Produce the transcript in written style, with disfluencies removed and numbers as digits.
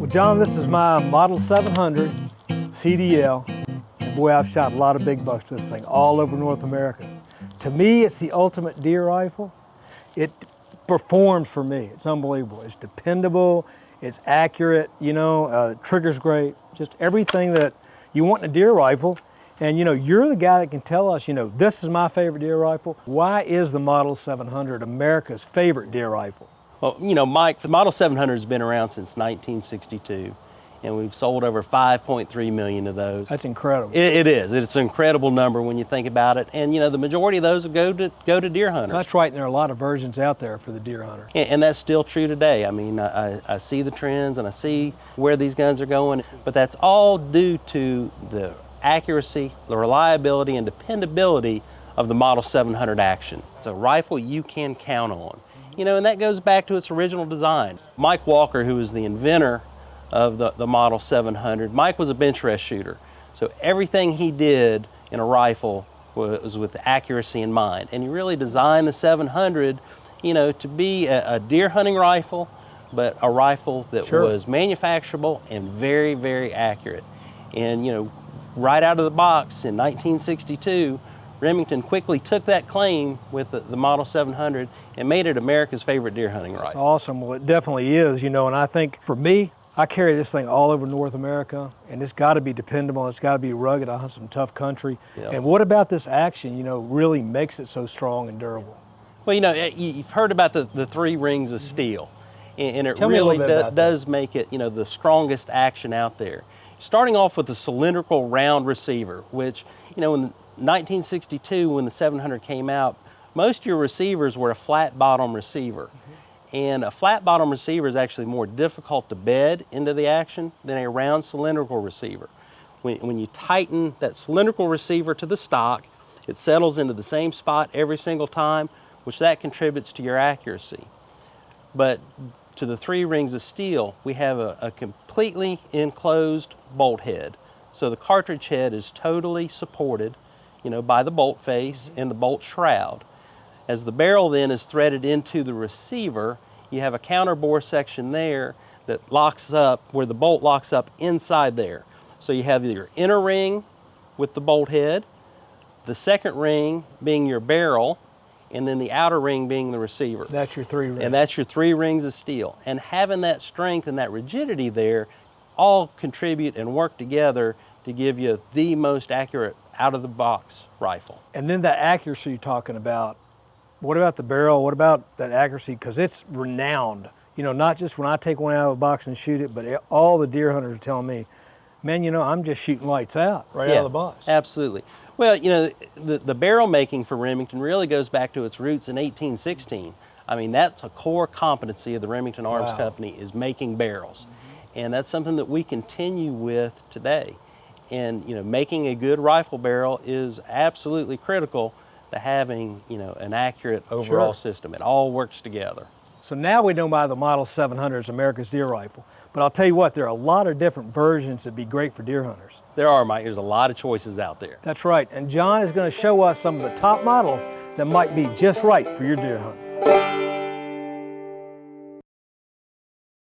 Well, John, this is my Model 700 CDL. And boy, I've shot a lot of big bucks to this thing all over North America. To me, it's the ultimate deer rifle. It performs for me. It's unbelievable. It's dependable. It's accurate. You know, trigger's great. Just everything that you want in a deer rifle. And you know, you're the guy that can tell us, you know, this is my favorite deer rifle. Why is the Model 700 America's favorite deer rifle? Well, you know, Mike, the Model 700 has been around since 1962, and we've sold over 5.3 million of those. That's incredible. It is. It's an incredible number when you think about it. And you know, the majority of those go to deer hunters. That's right, and there are a lot of versions out there for the deer hunter. And that's still true today. I mean, I see the trends and I see where these guns are going, but that's all due to the accuracy, the reliability, and dependability of the Model 700 action. It's a rifle you can count on. You know, and that goes back to its original design. Mike Walker, who was the inventor of the Model 700, Mike was a bench rest shooter. So everything he did in a rifle was with accuracy in mind. And he really designed the 700, you know, to be a deer hunting rifle, but a rifle that was manufacturable and very, very accurate. And, you know, right out of the box in 1962, Remington quickly took that claim with the Model 700 and made it America's favorite deer hunting rifle. That's awesome. Well, it definitely is, you know, and I think for me, I carry this thing all over North America, and it's got to be dependable. It's got to be rugged. I hunt some tough country. Yep. And what about this action, you know, really makes it so strong and durable? Well, you know, you've heard about the 3 rings of steel, and it Tell really does make it, you know, the strongest action out there. Starting off with the cylindrical round receiver, which, you know, in 1962, when the 700 came out, most of your receivers were a flat bottom receiver. And a flat bottom receiver is actually more difficult to bed into the action than a round cylindrical receiver. When you tighten that cylindrical receiver to the stock, it settles into the same spot every single time, which that contributes to your accuracy. But to the 3 rings of steel, we have a completely enclosed bolt head. So the cartridge head is totally supported, you know, by the bolt face and the bolt shroud. As the barrel then is threaded into the receiver, you have a counterbore section there that locks up, where the bolt locks up inside there. So you have your inner ring with the bolt head, the second ring being your barrel, and then the outer ring being the receiver. That's your 3 rings. And that's your 3 rings of steel. And having that strength and that rigidity there all contribute and work together to give you the most accurate out-of-the-box rifle. And then that accuracy you're talking about, what about the barrel? What about that accuracy? Because it's renowned. You know, not just when I take one out of a box and shoot it, but all the deer hunters are telling me, man, you know, I'm just shooting lights out out of the box. Absolutely. Well, you know, the barrel making for Remington really goes back to its roots in 1816. I mean, that's a core competency of the Remington Arms Company, is making barrels. And that's something that we continue with today. And, you know, making a good rifle barrel is absolutely critical to having, you know, an accurate overall system. It all works together. So now we know why the Model 700 is America's deer rifle. But I'll tell you what, there are a lot of different versions that'd be great for deer hunters. There are, Mike. There's a lot of choices out there. That's right. And John is going to show us some of the top models that might be just right for your deer hunt.